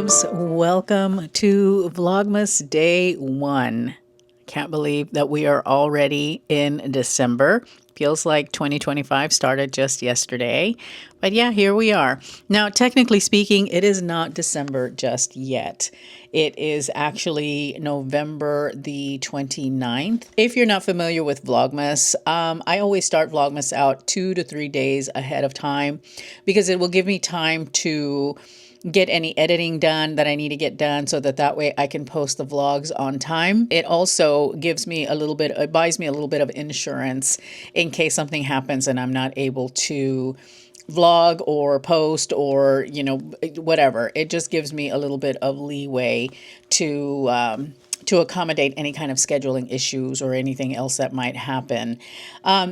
loves. Welcome to Vlogmas Day 1. Can't believe that we are already in December. Feels like 2025 started just yesterday. But yeah, here we are. Now, technically speaking, it is not December just yet. It is actually November the 29th. If you're not familiar with Vlogmas, I always start Vlogmas out 2 to 3 days ahead of time because it will give me time to get any editing done that I need to get done so that way I can post the vlogs on time. It also gives me it buys me a little bit of insurance in case something happens and I'm not able to vlog or post or, whatever. It just gives me a little bit of leeway to accommodate any kind of scheduling issues or anything else that might happen.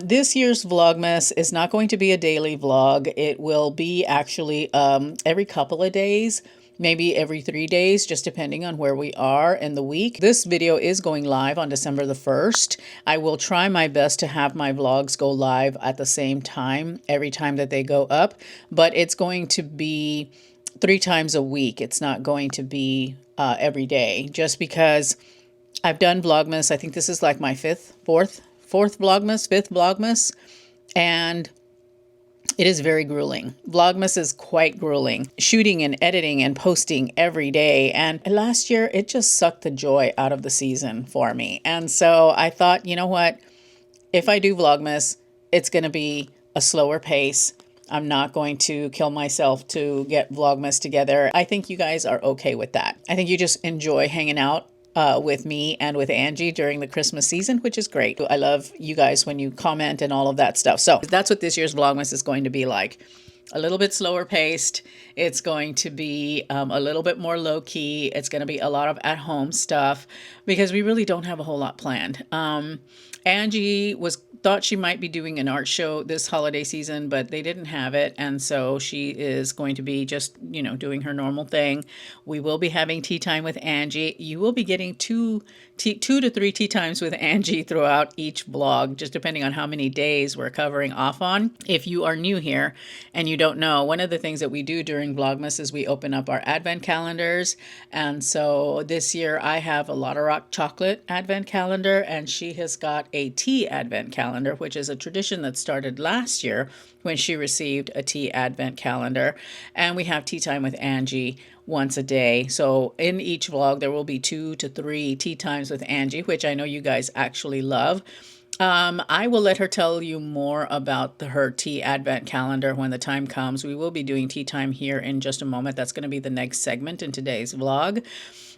This year's Vlogmas is not going to be a daily vlog. It will be actually every couple of days, maybe every 3 days, just depending on where we are in the week. This video is going live on December the 1st. I will try my best to have my vlogs go live at the same time every time that they go up, but it's going to be 3 times a week. It's not going to be every day, just because I've done Vlogmas. I think this is like my fifth Vlogmas, and it is very grueling. Vlogmas is quite grueling. Shooting and editing and posting every day. And last year, it just sucked the joy out of the season for me. And so I thought, you know what? If I do Vlogmas, it's going to be a slower pace. I'm not going to kill myself to get Vlogmas together. I think you guys are okay with that. I think you just enjoy hanging out with me and with Angie during the Christmas season, which is great. I love you guys when you comment and all of that stuff. So that's what this year's Vlogmas is going to be like. A little bit slower paced. It's going to be a little bit more low key. It's going to be a lot of at home stuff because we really don't have a whole lot planned. Angie thought she might be doing an art show this holiday season, but they didn't have it. And so she is going to be just, doing her normal thing. We will be having tea time with Angie. You will be getting two to three tea times with Angie throughout each vlog, just depending on how many days we're covering off on. If you are new here and you don't know, one of the things that we do during Vlogmas is we open up our advent calendars. And so this year I have a Lotta Rock chocolate advent calendar, and she has got a tea advent calendar, which is a tradition that started last year when she received a tea advent calendar. And we have tea time with Angie once a day. So in each vlog, there will be 2 to 3 tea times with Angie, which I know you guys actually love. I will let her tell you more about her tea advent calendar when the time comes. We will be doing tea time here in just a moment. That's going to be the next segment in today's vlog.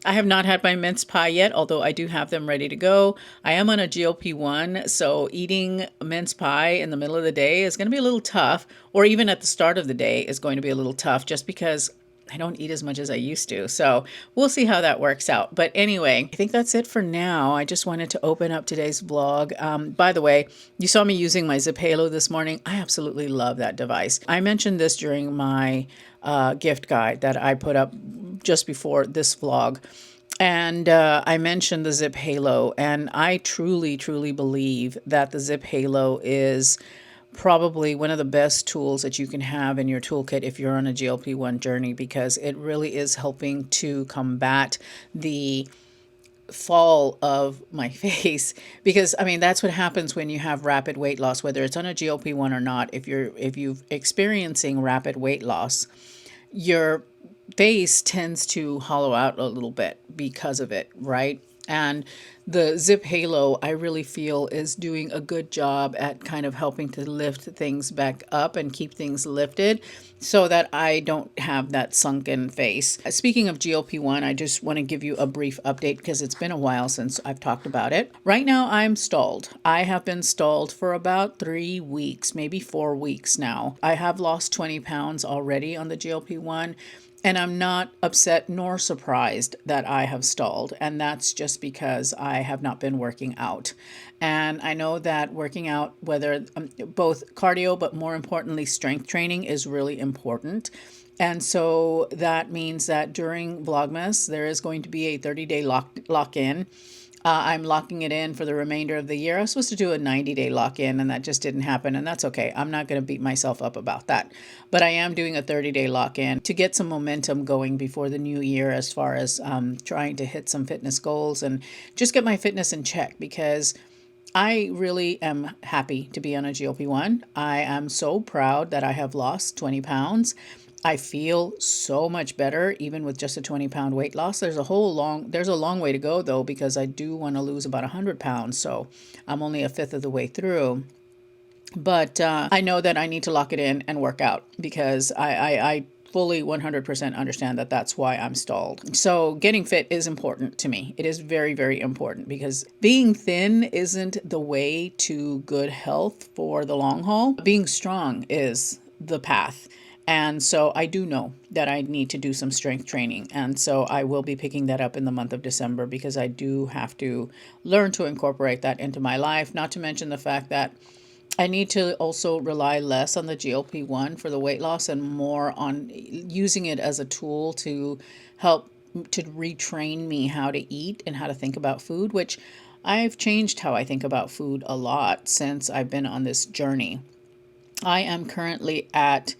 I have not had my mince pie yet, although I do have them ready to go. I am on a GLP-1, so eating mince pie in the middle of the day is going to be a little tough, or even at the start of the day is going to be a little tough, just because I don't eat as much as I used to. So we'll see how that works out. But anyway, I think that's it for now. I just wanted to open up today's vlog. By the way, you saw me using my Zip Halo this morning. I absolutely love that device. I mentioned this during my gift guide that I put up just before this vlog. And I mentioned the Zip Halo, and I truly, truly believe that the Zip Halo is probably one of the best tools that you can have in your toolkit if you're on a GLP-1 journey, because it really is helping to combat the fall of my face. Because I mean, that's what happens when you have rapid weight loss, whether it's on a GLP-1 or not. If you're experiencing rapid weight loss, your face tends to hollow out a little bit because of it, right? And the Zip Halo, I really feel, is doing a good job at kind of helping to lift things back up and keep things lifted so that I don't have that sunken face. Speaking of GLP-1, I just want to give you a brief update because it's been a while since I've talked about it. Right now, I'm stalled. I have been stalled for about 3 weeks, maybe 4 weeks now. I have lost 20 pounds already on the GLP-1. And I'm not upset nor surprised that I have stalled. And that's just because I have not been working out. And I know that working out, whether both cardio, but more importantly, strength training is really important. And so that means that during Vlogmas, there is going to be a 30-day lock-in. I'm locking it in for the remainder of the year. I was supposed to do a 90-day lock-in, and that just didn't happen, and that's okay. I'm not going to beat myself up about that. But I am doing a 30-day lock-in to get some momentum going before the new year as far as trying to hit some fitness goals and just get my fitness in check, because I really am happy to be on a GLP-1. I am so proud that I have lost 20 pounds. I feel so much better even with just a 20-pound weight loss. There's a long way to go though, because I do want to lose about 100 pounds. So I'm only a fifth of the way through. But I know that I need to lock it in and work out, because I fully 100% understand that that's why I'm stalled. So getting fit is important to me. It is very, very important, because being thin isn't the way to good health for the long haul. Being strong is the path. And so I do know that I need to do some strength training. And so I will be picking that up in the month of December, because I do have to learn to incorporate that into my life. Not to mention the fact that I need to also rely less on the GLP-1 for the weight loss and more on using it as a tool to help to retrain me how to eat and how to think about food, which I've changed how I think about food a lot since I've been on this journey. I am currently at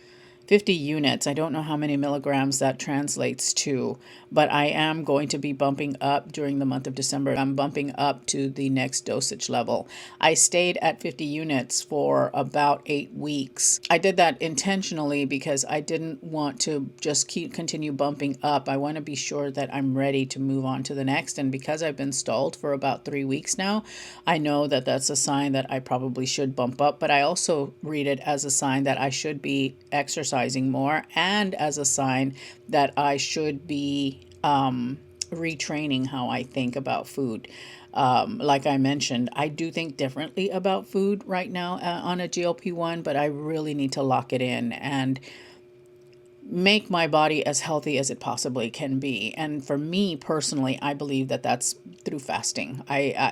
50 units. I don't know how many milligrams that translates to, but I am going to be bumping up during the month of December. I'm bumping up to the next dosage level. I stayed at 50 units for about 8 weeks. I did that intentionally because I didn't want to just continue bumping up. I want to be sure that I'm ready to move on to the next. And because I've been stalled for about 3 weeks now, I know that that's a sign that I probably should bump up, but I also read it as a sign that I should be exercising more, and as a sign that I should be retraining how I think about food. Like I mentioned, I do think differently about food right now on a GLP-1, but I really need to lock it in and make my body as healthy as it possibly can be. And for me personally, I believe that that's through fasting.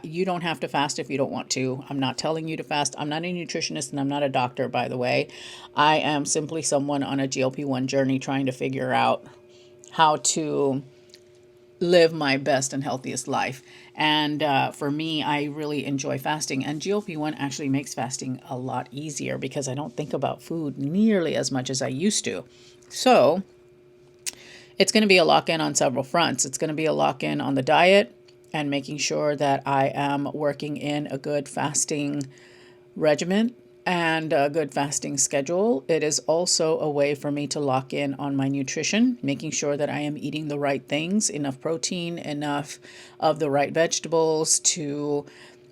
You don't have to fast if you don't want to. I'm not telling you to fast. I'm not a nutritionist and I'm not a doctor, by the way. I am simply someone on a GLP-1 journey trying to figure out how to live my best and healthiest life. And for me, I really enjoy fasting. And GLP-1 actually makes fasting a lot easier, because I don't think about food nearly as much as I used to. So it's going to be a lock-in on several fronts. It's going to be a lock-in on the diet and making sure that I am working in a good fasting regimen and a good fasting schedule. It is also a way for me to lock in on my nutrition, making sure that I am eating the right things, enough protein, enough of the right vegetables, to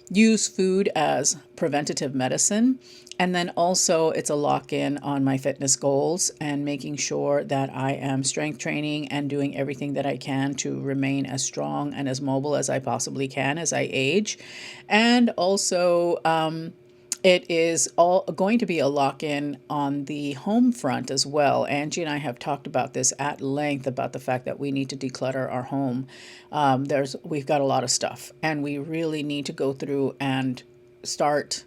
use food as preventative medicine. And then also it's a lock-in on my fitness goals and making sure that I am strength training and doing everything that I can to remain as strong and as mobile as I possibly can as I age. And also, it is all going to be a lock-in on the home front as well. Angie and I have talked about this at length, about the fact that we need to declutter our home. We've got a lot of stuff, and we really need to go through and start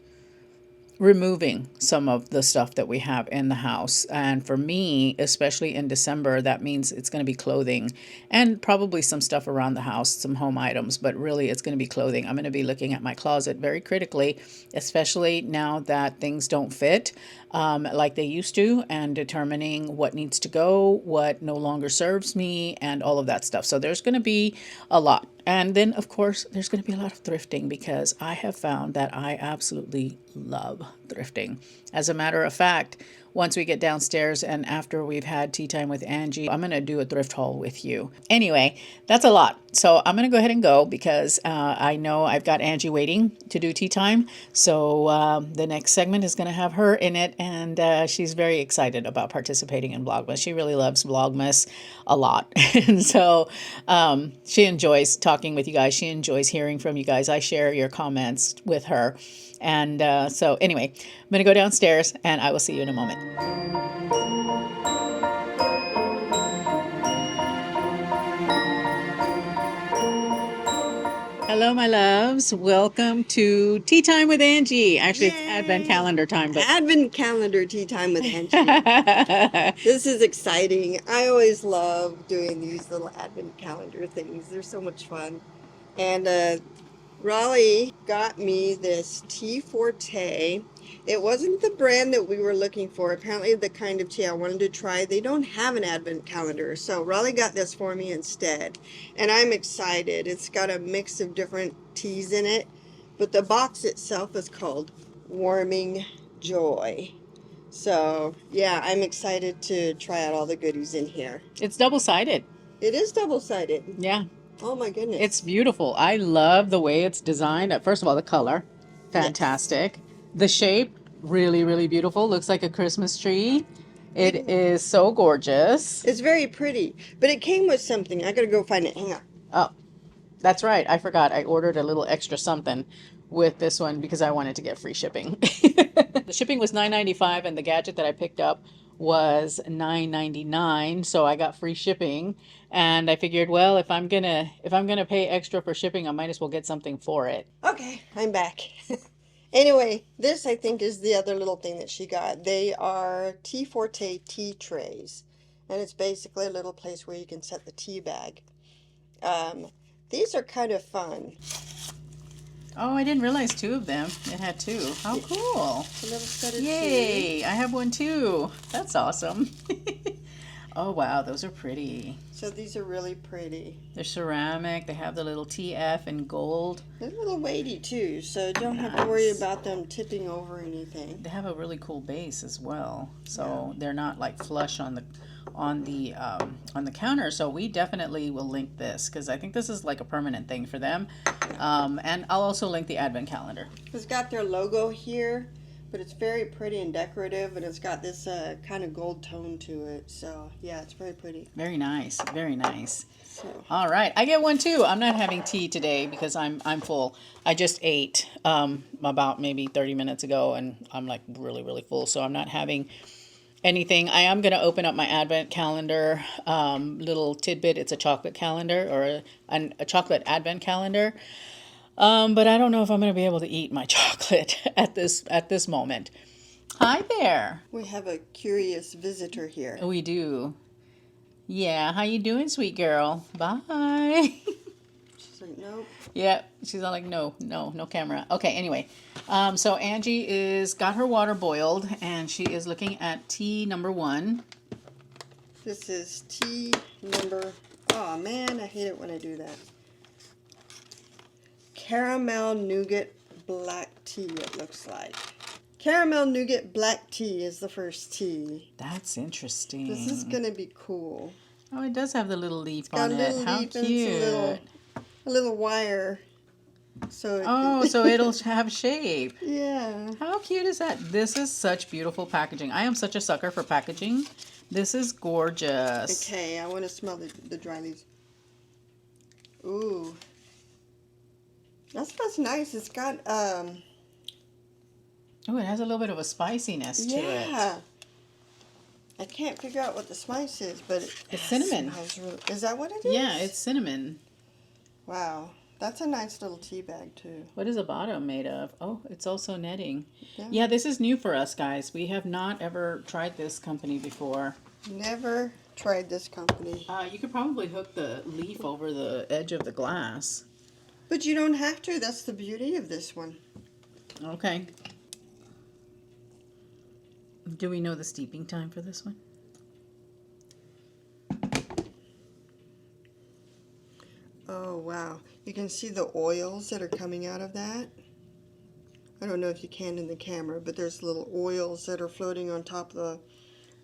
removing some of the stuff that we have in the house. And for me, especially in December, that means it's going to be clothing and probably some stuff around the house, some home items, but really it's going to be clothing. I'm going to be looking at my closet very critically, especially now that things don't fit like they used to, and determining what needs to go, what no longer serves me, and all of that stuff. So there's going to be a lot. And then, of course, there's going to be a lot of thrifting, because I have found that I absolutely love thrifting. As a matter of fact, once we get downstairs and after we've had tea time with Angie, I'm going to do a thrift haul with you. Anyway, that's a lot. So I'm going to go ahead and go, because I know I've got Angie waiting to do tea time. So the next segment is going to have her in it, and she's very excited about participating in Vlogmas. She really loves Vlogmas a lot. And so she enjoys talking with you guys. She enjoys hearing from you guys. I share your comments with her. And so anyway, I'm going to go downstairs and I will see you in a moment. Hello, my loves. Welcome to Tea Time with Angie. Actually, It's Advent Calendar time. But Advent Calendar Tea Time with Angie. This is exciting. I always love doing these little Advent Calendar things. They're so much fun. And Raleigh got me this tea forte. It wasn't the brand that we were looking for. Apparently the kind of tea I wanted to try. They don't have an advent calendar. So Raleigh got this for me instead. And I'm excited. It's got a mix of different teas in it. But the box itself is called Warming Joy. So yeah, I'm excited to try out all the goodies in here. It's double-sided. It is double-sided. Yeah. Oh my goodness. It's beautiful. I love the way it's designed. First of all, the color, fantastic. The shape, really, really beautiful. Looks like a Christmas tree. It is so gorgeous. It's very pretty, but it came with something. I gotta go find it. Hang on. Oh, that's right. I forgot. I ordered a little extra something with this one because I wanted to get free shipping. The shipping was $9.95 and the gadget that I picked up was $9.99, so I got free shipping. And I figured, well, if I'm gonna pay extra for shipping, I might as well get something for it. Okay, I'm back. Anyway, this I think is the other little thing that she got. They are Tea Forte tea trays, and it's basically a little place where you can set the tea bag. These are kind of fun. Oh, I didn't realize two of them. It had two. How cool. A little set of tea. Yay, I have one too. That's awesome. Oh, wow, those are pretty. So these are really pretty. They're ceramic. They have the little TF in gold. They're a little weighty too, so don't have to worry about them tipping over or anything. They have a really cool base as well, so they're not like flush on the counter. So we definitely will link this because I think this is like a permanent thing for them. And I'll also link the advent calendar. It's got their logo here, but it's very pretty and decorative, and it's got this kind of gold tone to it. So yeah, it's very pretty. Very nice, very nice. So All right, I get one too. I'm not having tea today because I'm full. I just ate about maybe 30 minutes ago, and I'm like really, really full. So I'm not having anything. I am going to open up my advent calendar little tidbit. It's a chocolate calendar or a chocolate advent calendar. But I don't know if I'm going to be able to eat my chocolate at this moment. Hi there. we have a curious visitor here. We do. Yeah, how you doing, sweet girl? Bye. She's like, nope. Yeah, she's all like, no camera. Okay, anyway. So Angie is got her water boiled, and she is looking at tea number 1. This is tea number, oh man, I hate it when I do that. Caramel nougat black tea, it looks like. Caramel nougat black tea is the first tea. That's interesting. This is going to be cool. Oh, it does have the little leaf Got on a little it. How leaf and cute. a little wire. So Oh, so it'll have shape. yeah. How cute is that? This is such beautiful packaging. I am such a sucker for packaging. This is gorgeous. Okay, I want to smell the dry leaves. Ooh. That smells nice. It's got Oh, it has a little bit of a spiciness to it. yeah. I can't figure out what the spice is, but It's cinnamon. Is that what it is? Yeah, it's cinnamon. Wow. That's a nice little tea bag too. What is the bottom made of? Oh, it's also netting. Yeah. Yeah, this is new for us, guys. We have not ever tried this company before. Never tried this company. You could probably hook the leaf over the edge of the glass. But you don't have to. That's the beauty of this one. Okay. Do we know the steeping time for this one? Oh, wow. You can see the oils that are coming out of that. I don't know if you can in the camera, but there's little oils that are floating on top of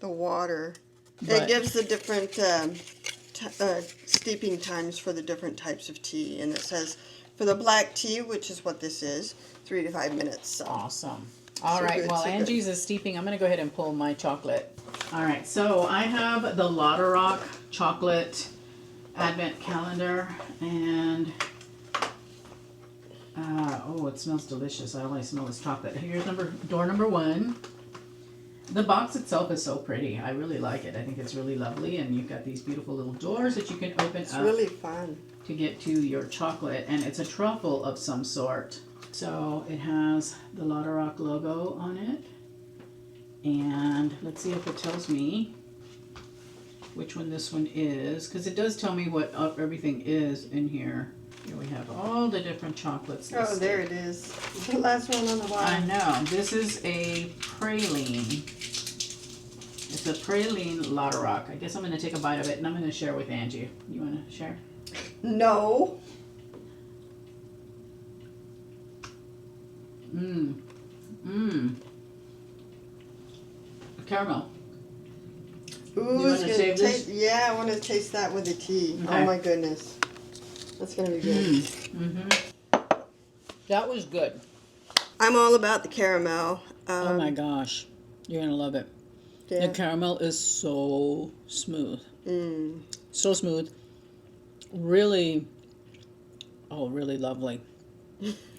the water. But- It gives the different steeping times for the different types of tea. And it says for the black tea, which is what this is, 3 to 5 minutes. So. Awesome. All So right, good, while so good. Angie's is steeping, I'm going to go ahead and pull my chocolate. All right, so I have the Lotta Rock chocolate advent calendar, and oh, it smells delicious. All I smell is chocolate. Here's door number 1. The box itself is so pretty. I really like it. I think it's really lovely, and you've got these beautiful little doors that you can open It's up really fun. to get to your chocolate, and it's a truffle of some sort. So it has the Lotta Rock logo on it, and let's see if it tells me which one this one is, because it does tell me what everything is in here. Here we have all the different chocolates Oh, listed. there it is. The last one on the I bottom. know. This is a praline. It's a praline Ladorock. I guess I'm going to take a bite of it and I'm going to share with Angie. You want to share? No. Caramel. Ooh, You want to save this? Yeah, I want to taste that with the tea. Okay. Oh my goodness. That's going to be good. That was good. I'm all about the caramel. Oh my gosh. You're going to love it. Yeah. The caramel is so smooth. So smooth. Really, really lovely.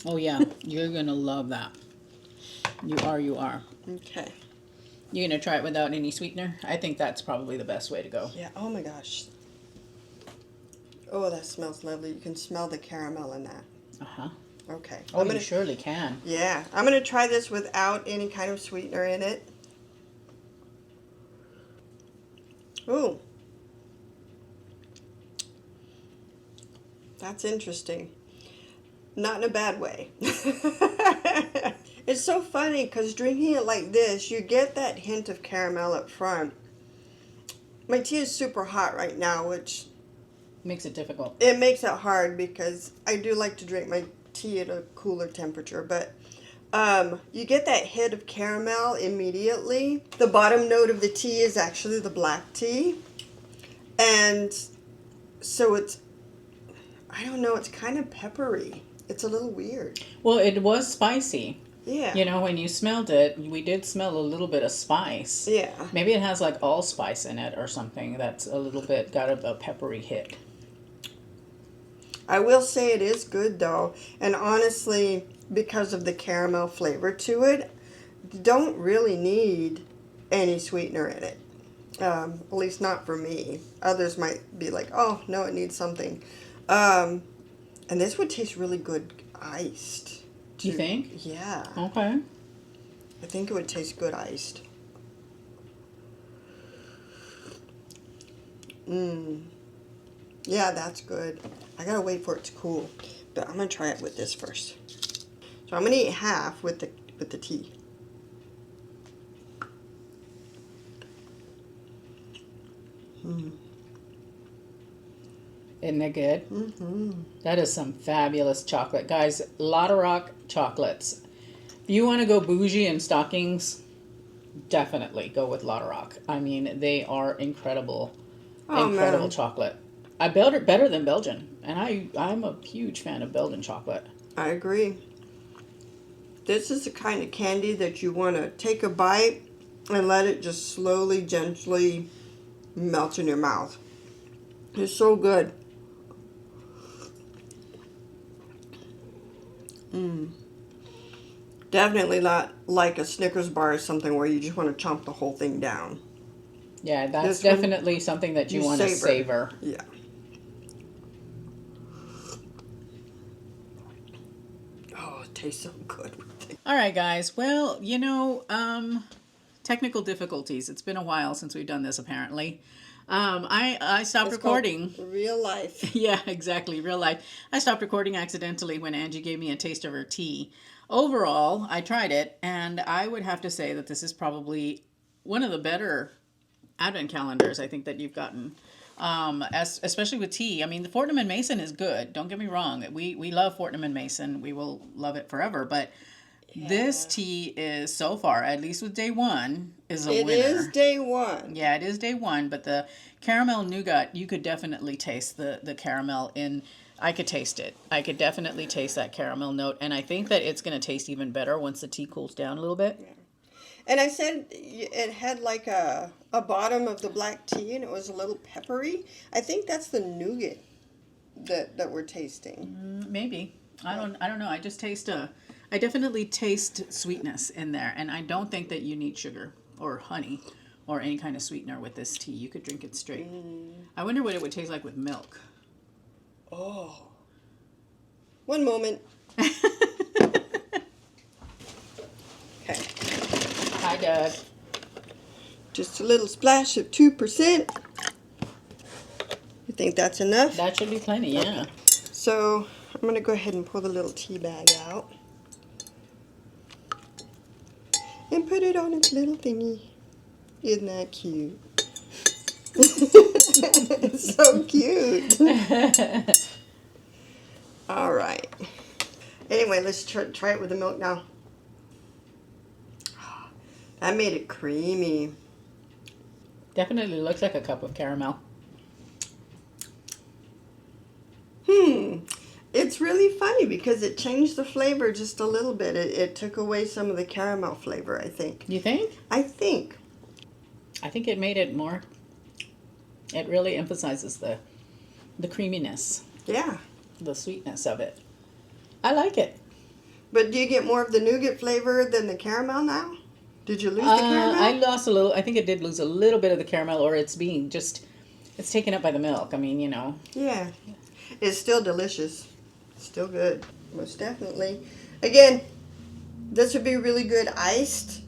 Oh yeah, you're going to love that. You are. Okay. You're going to try it without any sweetener? I think that's probably the best way to go. Yeah, oh my gosh. Oh, that smells lovely. You can smell the caramel in that. Uh-huh. Okay. Oh, you surely can. Yeah, I'm going to try this without any kind of sweetener in it. Ooh. That's interesting. Not in a bad way. It's so funny because drinking it like this, you get that hint of caramel up front. My tea is super hot right now, which Makes it difficult. it makes it hard because I do like to drink my tea at a cooler temperature, but you get that hit of caramel immediately. The bottom note of the tea is actually the black tea, and so it's, I don't know, it's kind of peppery. It's a little weird. Well, it was spicy. Yeah. You know, when you smelled it, we did smell a little bit of spice. Yeah. Maybe it has like allspice in it or something that's a little bit got a peppery hit. I will say it is good though, and honestly, because of the caramel flavor to it, don't really need any sweetener in it. At least not for me. Others might be like, oh no, it needs something. And this would taste really good iced. Do you think? Yeah. Okay. I think it would taste good iced. Yeah, that's good. I gotta wait for it to cool, but I'm gonna try it with this first. So I'm gonna eat half with the tea. Isn't it good? That is some fabulous chocolate. Guys, Ladorock chocolates. If you want to go bougie in stockings, definitely go with Ladorock. I mean, they are incredible. Incredible Man. chocolate. I better than Belgian. And I'm a huge fan of Belgian chocolate. I agree. This is the kind of candy that you want to take a bite and let it just slowly, gently melt in your mouth. It's so good. Definitely not like a Snickers bar or something where you just want to chomp the whole thing down. Yeah, that's This one, definitely something that you want to savor. Yeah. Oh, it tastes so good. All right, guys. Well, you know, technical difficulties. It's been a while since we've done this, apparently. I stopped recording. Real life. Yeah, exactly. Real life. I stopped recording accidentally when Angie gave me a taste of her tea. Overall, I tried it, and I would have to say that this is probably one of the better advent calendars I think that you've gotten. Especially with tea. I mean, the Fortnum and Mason is good. Don't get me wrong. We love Fortnum and Mason. We will love it forever. But this tea is, so far, at least with day one, is a winner. It is day one. Yeah, it is day one. But the caramel nougat, you could definitely taste the caramel in. I could taste it. I could definitely taste that caramel note. And I think that it's going to taste even better once the tea cools down a little bit. Yeah. And I said it had like a bottom of the black tea and it was a little peppery. I think that's the nougat that we're tasting. Maybe. I don't know. I just taste I definitely taste sweetness in there, and I don't think that you need sugar or honey or any kind of sweetener with this tea. You could drink it straight. I wonder what it would taste like with milk. Oh. One moment. Okay. Hi, Doug. Just a little splash of 2%. You think that's enough? That should be plenty, yeah. So I'm going to go ahead and pull the little tea bag out and put it on its little thingy. Isn't that cute? It's so cute. All right. Anyway, let's try it with the milk now. That made it creamy. Definitely looks like a cup of caramel. It's really funny because it changed the flavor just a little bit. It took away some of the caramel flavor, I think. You think? I think. I think it made it more. It really emphasizes the creaminess. Yeah. The sweetness of it. I like it. But do you get more of the nougat flavor than the caramel now? Did you lose the caramel? I lost a little. I think it did lose a little bit of the caramel, or it's taken up by the milk. I mean, you know. Yeah. It's still delicious. Still good. Most definitely. Again, this would be really good iced,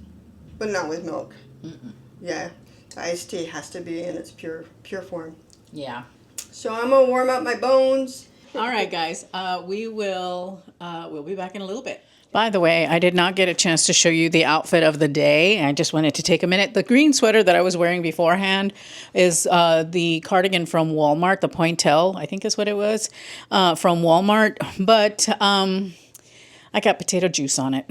but not with milk. Mm-mm. Yeah. Iced tea has to be in its pure form. Yeah. So I'm going to warm up my bones. All right, guys. We'll be back in a little bit. By the way, I did not get a chance to show you the outfit of the day. I just wanted to take a minute. The green sweater that I was wearing beforehand is the cardigan from Walmart, the Pointel, I think is what it was, from Walmart. But I got potato juice on it.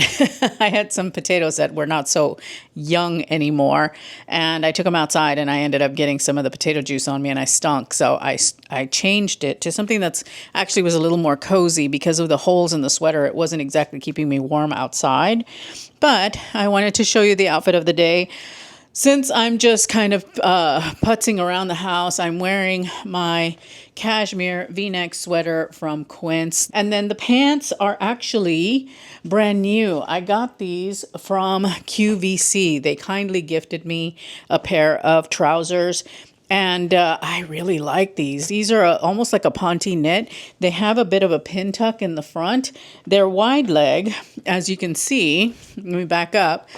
I had some potatoes that were not so young anymore, and I took them outside, and I ended up getting some of the potato juice on me, and I stunk. So I changed it to something that's actually was a little more cozy because of the holes in the sweater. It wasn't exactly keeping me warm outside, but I wanted to show you the outfit of the day. Since I'm just kind of putzing around the house, I'm wearing my cashmere V-neck sweater from Quince. And then the pants are actually brand new. I got these from QVC. They kindly gifted me a pair of trousers. And I really like these. These are almost like a ponte knit. They have a bit of a pin tuck in the front. They're wide leg, as you can see. Let me back up.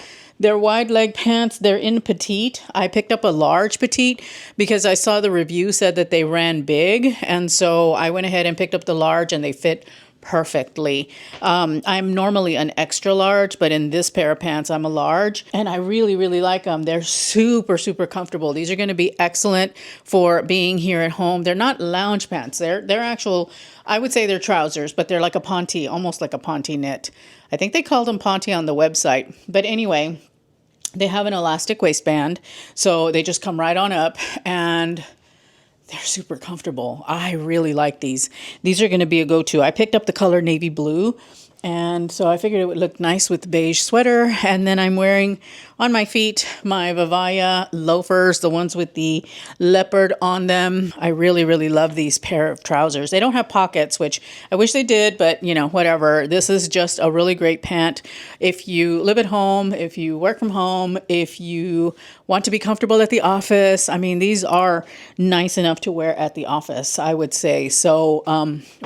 They're wide leg pants. They're in petite. I picked up a large petite because I saw the review said that they ran big. And so I went ahead and picked up the large and they fit perfectly. I'm normally an extra large, but in this pair of pants, I'm a large. And I really, really like them. They're super, super comfortable. These are going to be excellent for being here at home. They're not lounge pants. They're actual, I would say they're trousers, but they're like a ponte, almost like a ponte knit. I think they called them ponte on the website. But anyway, they have an elastic waistband, so they just come right on up, and they're super comfortable. I really like these. These are going to be a go-to. I picked up the color navy blue, and so I figured it would look nice with the beige sweater. And then I'm wearing on my feet my Vivaya loafers, the ones with the leopard on them. I really, really love these pair of trousers. They don't have pockets, which I wish they did, but you know, whatever. This is just a really great pant. If you live at home, if you work from home, if you want to be comfortable at the office, I mean, these are nice enough to wear at the office, I would say. So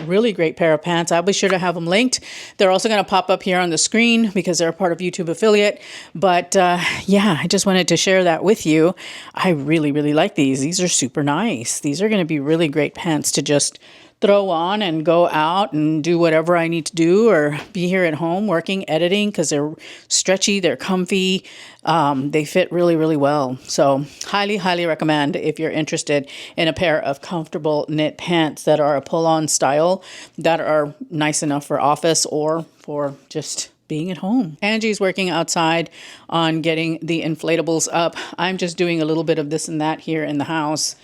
really great pair of pants. I'll be sure to have them linked. They're also going to pop up here on the screen because they're a part of YouTube affiliate. But yeah, I just wanted to share that with you. I really, really like these. These are super nice. These are going to be really great pants to just throw on and go out and do whatever I need to do, or be here at home working, editing, because they're stretchy, they're comfy, they fit really, really well. So highly, highly recommend if you're interested in a pair of comfortable knit pants that are a pull-on style, that are nice enough for office or for just being at home. Angie's working outside on getting the inflatables up. I'm just doing a little bit of this and that here in the house.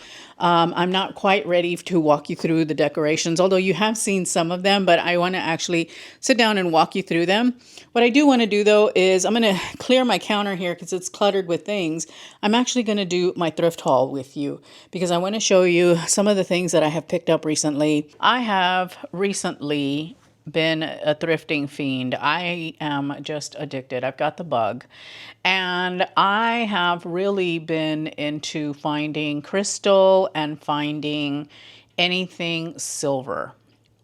I'm not quite ready to walk you through the decorations, although you have seen some of them, but I want to actually sit down and walk you through them. What I do want to do, though, is I'm going to clear my counter here because it's cluttered with things. I'm actually going to do my thrift haul with you because I want to show you some of the things that I have picked up recently. I have recently been a thrifting fiend. I am just addicted. I've got the bug. And I have really been into finding crystal and finding anything silver.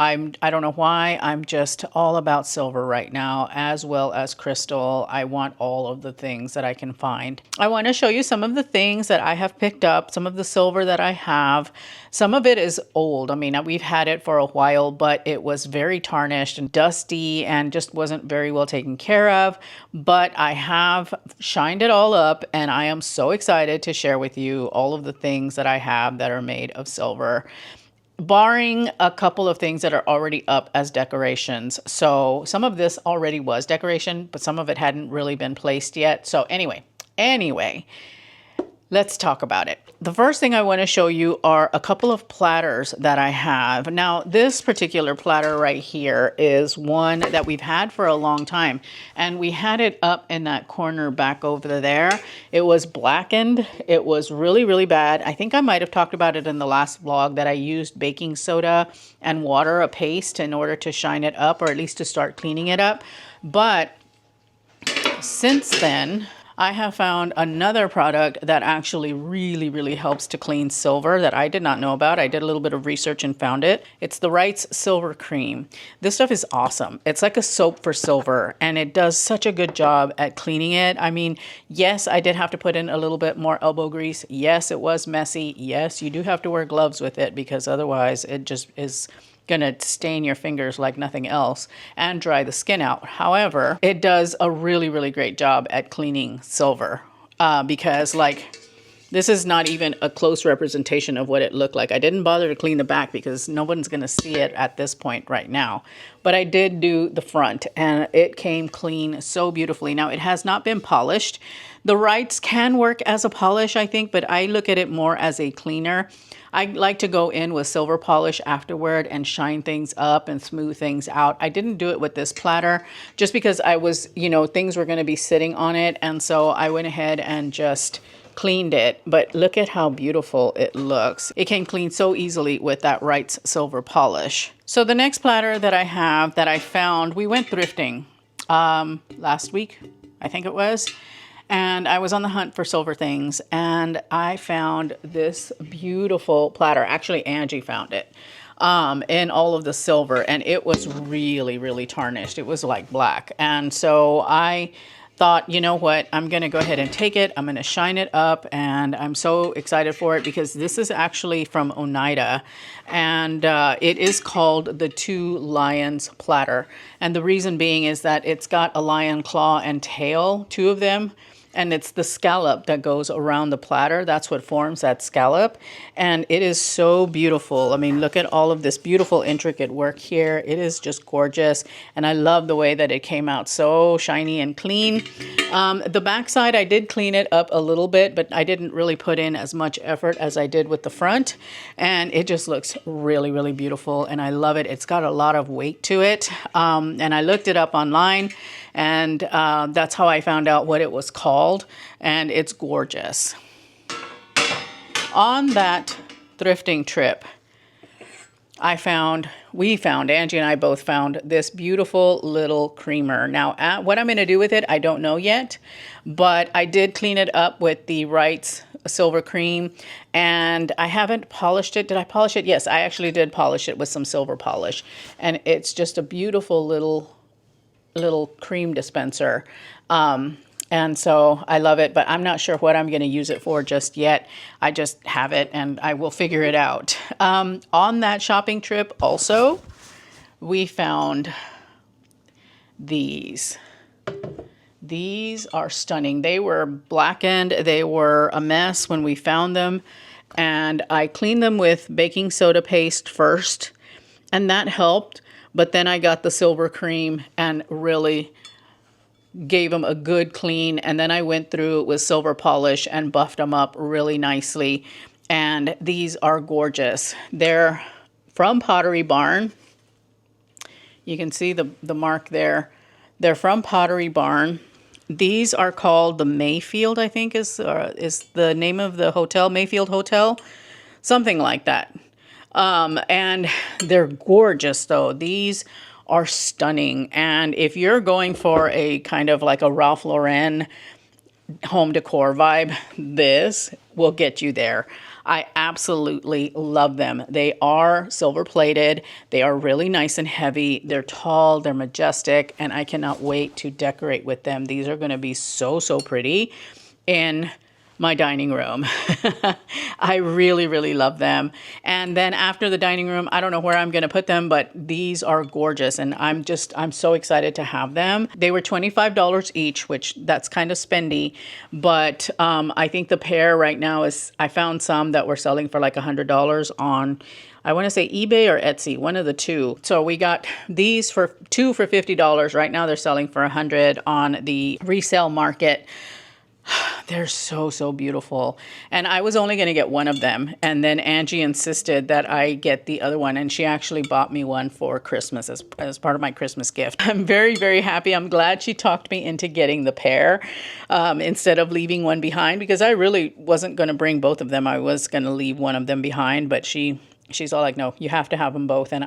I don't know why, I'm just all about silver right now, as well as crystal. I want all of the things that I can find. I want to show you some of the things that I have picked up, some of the silver that I have. Some of it is old. I mean, we've had it for a while, but it was very tarnished and dusty and just wasn't very well taken care of. But I have shined it all up, and I am so excited to share with you all of the things that I have that are made of silver, barring a couple of things that are already up as decorations. So some of this already was decoration, but some of it hadn't really been placed yet. So anyway, let's talk about it. The first thing I want to show you are a couple of platters that I have. Now, this particular platter right here is one that we've had for a long time, and we had it up in that corner back over there. It was blackened. It was really, really bad. I think I might have talked about it in the last vlog that I used baking soda and water, a paste, in order to shine it up, or at least to start cleaning it up. But since then, I have found another product that actually really, really helps to clean silver that I did not know about. I did a little bit of research and found it. It's the Wright's Silver Cream. This stuff is awesome. It's like a soap for silver, and it does such a good job at cleaning it. I mean, yes, I did have to put in a little bit more elbow grease. Yes, it was messy. Yes, you do have to wear gloves with it, because otherwise it just is going to stain your fingers like nothing else and dry the skin out. However, it does a really, really great job at cleaning silver, because like this is not even a close representation of what it looked like. I didn't bother to clean the back because no one's going to see it at this point right now. But I did do the front, and it came clean so beautifully. Now, it has not been polished. The Wrights can work as a polish, I think, but I look at it more as a cleaner. I like to go in with silver polish afterward and shine things up and smooth things out. I didn't do it with this platter just because I was, things were going to be sitting on it. And so I went ahead and just cleaned it. But look at how beautiful it looks. It came clean so easily with that Wright's silver polish. So the next platter that I have that I found, we went thrifting last week, I think it was. And I was on the hunt for silver things, and I found this beautiful platter. Actually, Angie found it in all of the silver, and it was really, really tarnished. It was like black. And so I thought, you know what, I'm going to go ahead and take it. I'm going to shine it up, and I'm so excited for it because this is actually from Oneida, and it is called the Two Lions Platter. And the reason being is that it's got a lion claw and tail, two of them. And it's the scallop that goes around the platter. That's what forms that scallop. And it is so beautiful. I mean, look at all of this beautiful, intricate work here. It is just gorgeous. And I love the way that it came out so shiny and clean. The backside, I did clean it up a little bit, but I didn't really put in as much effort as I did with the front. And it just looks really, really beautiful. And I love it. It's got a lot of weight to it. And I looked it up online. And that's how I found out what it was called, and it's gorgeous. On that thrifting trip, we found, Angie and I both found this beautiful little creamer. Now, what I'm going to do with it, I don't know yet, but I did clean it up with the Wright's Silver Cream, and I haven't polished it. Did I polish it? Yes, I actually did polish it with some silver polish, and it's just a beautiful little cream dispenser. And so I love it, but I'm not sure what I'm going to use it for just yet. I just have it and I will figure it out. On that shopping trip also, we found these. These are stunning. They were blackened. They were a mess when we found them. And I cleaned them with baking soda paste first, and that helped. But then I got the silver cream and really gave them a good clean. And then I went through with silver polish and buffed them up really nicely. And these are gorgeous. They're from Pottery Barn. You can see the mark there. They're from Pottery Barn. These are called the Mayfield, I think is the name of the hotel, Mayfield Hotel, something like that. And they're gorgeous though. These are stunning. And if you're going for a kind of like a Ralph Lauren home decor vibe, this will get you there. I absolutely love them. They are silver plated. They are really nice and heavy. They're tall, they're majestic, and I cannot wait to decorate with them. These are going to be so, so pretty in my dining room. I really, really love them. And then after the dining room, I don't know where I'm going to put them, but these are gorgeous. And I'm so excited to have them. They were $25 each, which that's kind of spendy. But I think the pair right now I found some that were selling for like $100 on, I want to say eBay or Etsy, one of the two. So we got these for two for $50. Right now they're selling for $100 on the resale market. They're so, so beautiful. And I was only going to get one of them. And then Angie insisted that I get the other one. And she actually bought me one for Christmas as part of my Christmas gift. I'm very, very happy. I'm glad she talked me into getting the pair instead of leaving one behind, because I really wasn't going to bring both of them. I was going to leave one of them behind, but she's all like, no, you have to have them both. And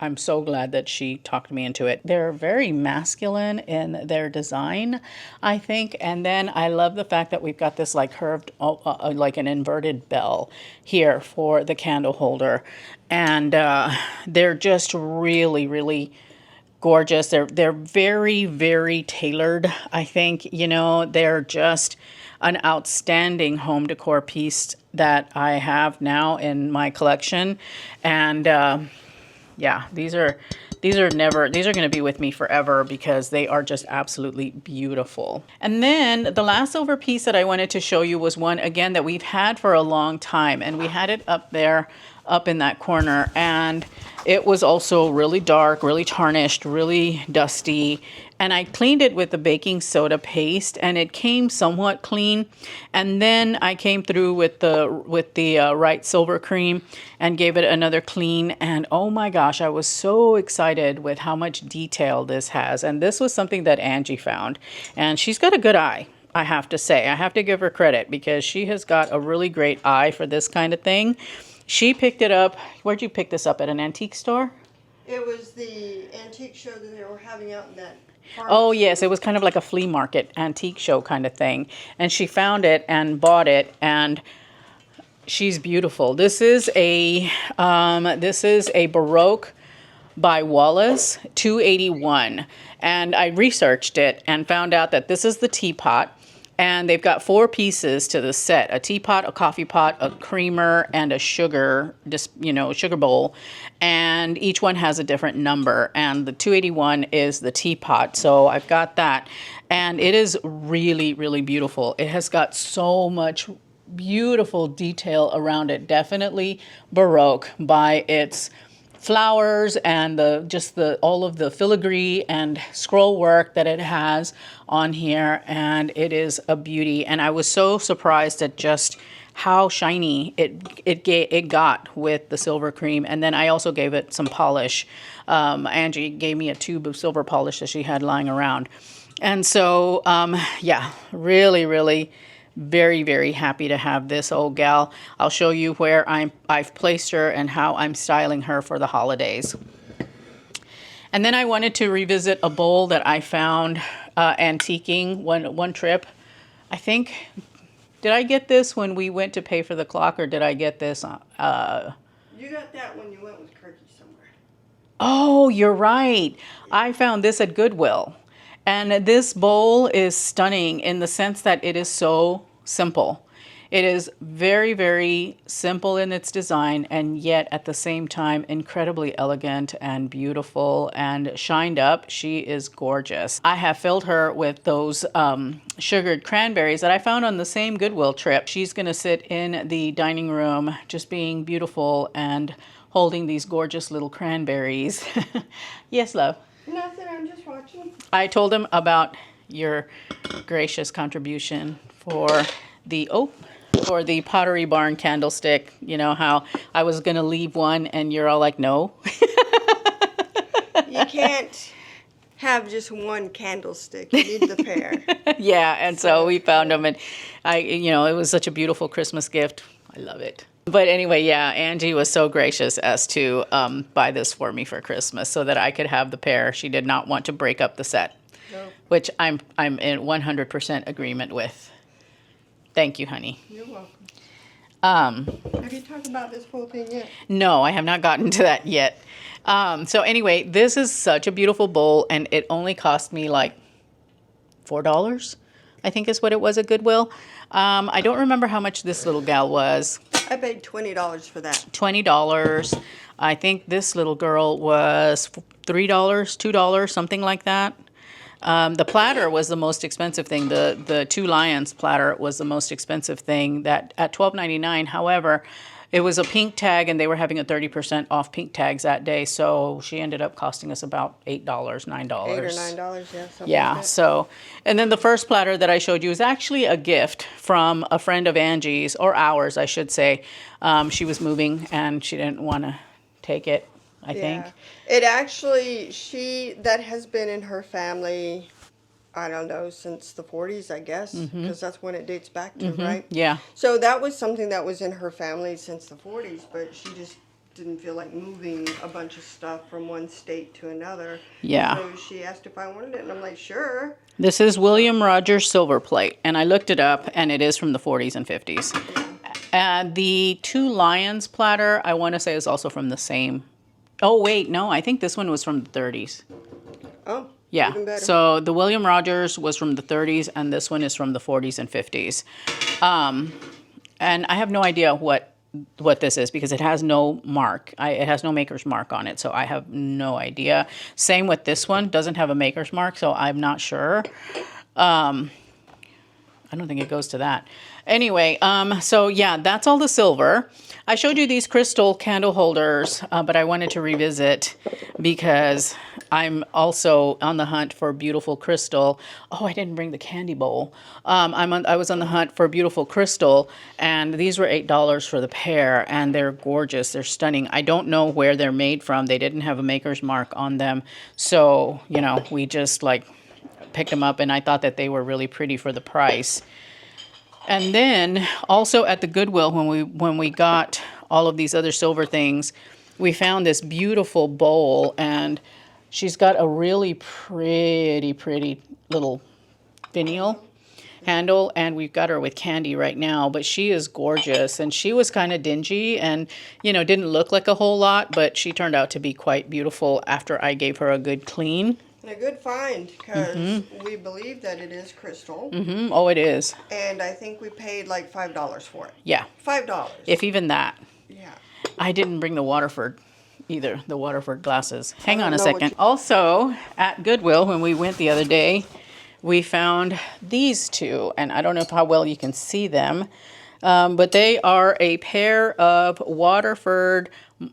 I'm so glad that she talked me into it. They're very masculine in their design, I think. And then I love the fact that we've got this like curved, like an inverted bell here for the candle holder. And they're just really, really gorgeous. They're very, very tailored, I think. You know, they're just an outstanding home decor piece that I have now in my collection. And yeah, these are going to be with me forever because they are just absolutely beautiful. And then the last silver piece that I wanted to show you was one, again, that we've had for a long time. And we had it up there, up in that corner. And it was also really dark, really tarnished, really dusty. And I cleaned it with the baking soda paste, and it came somewhat clean. And then I came through with the right silver cream and gave it another clean. And oh my gosh, I was so excited with how much detail this has. And this was something that Angie found, and she's got a good eye, I have to say. I have to give her credit because she has got a really great eye for this kind of thing. She picked it up. Where'd you pick this up? At an antique store? It was the antique show that they were having out in that Oh, yes. It was kind of like a flea market antique show kind of thing. And she found it and bought it, and she's beautiful. This is a Baroque by Wallace 281. And I researched it and found out that this is the teapot. And they've got 4 pieces to the set: a teapot, a coffee pot, a creamer, and a sugar bowl. And each one has a different number. And the 281 is the teapot. So I've got that. And it is really, really beautiful. It has got so much beautiful detail around it. Definitely Baroque by its flowers and all of the filigree and scroll work that it has on here, and it is a beauty. And I was so surprised at just how shiny it got with the silver cream. And then I also gave it some polish. Angie gave me a tube of silver polish that she had lying around. And so yeah, really, really very, very happy to have this old gal. I'll show you where I've placed her and how I'm styling her for the holidays. And then I wanted to revisit a bowl that I found antiquing one trip. I think, did I get this when we went to pay for the clock, or did I get this? You got that when you went with Kirky somewhere. Oh, you're right. I found this at Goodwill. And this bowl is stunning in the sense that it is so simple. It is very, very simple in its design, and yet at the same time incredibly elegant and beautiful and shined up. She is gorgeous. I have filled her with those sugared cranberries that I found on the same Goodwill trip. She's going to sit in the dining room just being beautiful and holding these gorgeous little cranberries. Yes, love. Nothing, I'm just watching. I told him about your gracious contribution for the Pottery Barn candlestick. You know how I was going to leave one and you're all like, no. You can't have just one candlestick. You need the pair. Yeah, and so we found them, and it was such a beautiful Christmas gift. I love it. But anyway, yeah, Angie was so gracious as to buy this for me for Christmas so that I could have the pair. She did not want to break up the set, no. Which I'm in 100% agreement with. Thank you, honey. You're welcome. Have you talked about this whole thing yet? No, I have not gotten to that yet. So anyway, this is such a beautiful bowl, and it only cost me like $4, I think is what it was at Goodwill. I don't remember how much this little gal was. I paid $20 for that. $20. I think this little girl was $3, $2, something like that. The platter was the most expensive thing. The Two Lions platter was the most expensive thing that at $12.99. However, it was a pink tag, and they were having a 30% off pink tags that day. So she ended up costing us about $8, $9. $8 or $9, yeah. Yeah, like that. so, and then the first platter that I showed you is actually a gift from a friend of Angie's, or ours, I should say. She was moving, and she didn't want to take it, I think. It actually, that has been in her family, I don't know, since the 40s, I guess, because that's when it dates back to, right? Yeah. So that was something that was in her family since the 40s, but she just didn't feel like moving a bunch of stuff from one state to another. Yeah. So she asked if I wanted it, and I'm like, sure. This is William Rogers silver plate, and I looked it up, and it is from the 40s and 50s. The Two Lions platter, I want to say, is also from the same. Oh, wait, no, I think this one was from the 30s. Oh, Yeah, even better. so the William Rogers was from the 30s, and this one is from the 40s and 50s. And I have no idea what this is because it has no mark. It has no maker's mark on it, so I have no idea. Same with this one, doesn't have a maker's mark, so I'm not sure. I don't think it goes to that. Anyway, so yeah, that's all the silver. I showed you these crystal candle holders, but I wanted to revisit because I'm also on the hunt for beautiful crystal. Oh, I didn't bring the candy bowl. I was on the hunt for beautiful crystal, and these were $8 for the pair, and they're gorgeous. They're stunning. I don't know where they're made from. They didn't have a maker's mark on them, so you know, we just like picked them up, and I thought that they were really pretty for the price. And then also at the Goodwill, when we got all of these other silver things, we found this beautiful bowl, and she's got a really pretty little finial handle, and we've got her with candy right now, but she is gorgeous, and she was kind of dingy and, you know, didn't look like a whole lot, but she turned out to be quite beautiful after I gave her a good clean. And a good find, because we believe that it is crystal. Oh, it is. And I think we paid like $5 for it. Yeah. $5. If even that. Yeah. I didn't bring the Waterford either, the Waterford glasses. Hang on a second. Also, at Goodwill, when we went the other day, we found these two, and I don't know how well you can see them, but they are a pair of Waterford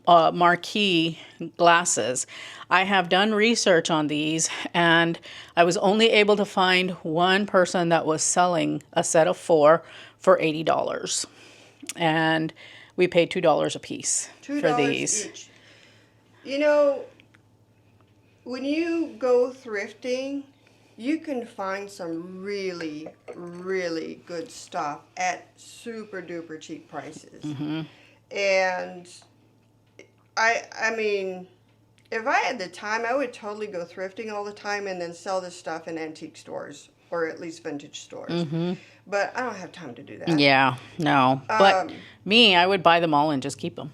marquee glasses. I have done research on these, and I was only able to find one person that was selling a set of 4 for $80. And we paid $2 a piece for these. Each. You know, when you go thrifting, you can find some really good stuff at super duper cheap prices. And I mean, if I had the time, I would totally go thrifting all the time and then sell this stuff in antique stores, or at least vintage stores. But I don't have time to do that. Yeah, no. But me, I would buy them all and just keep them.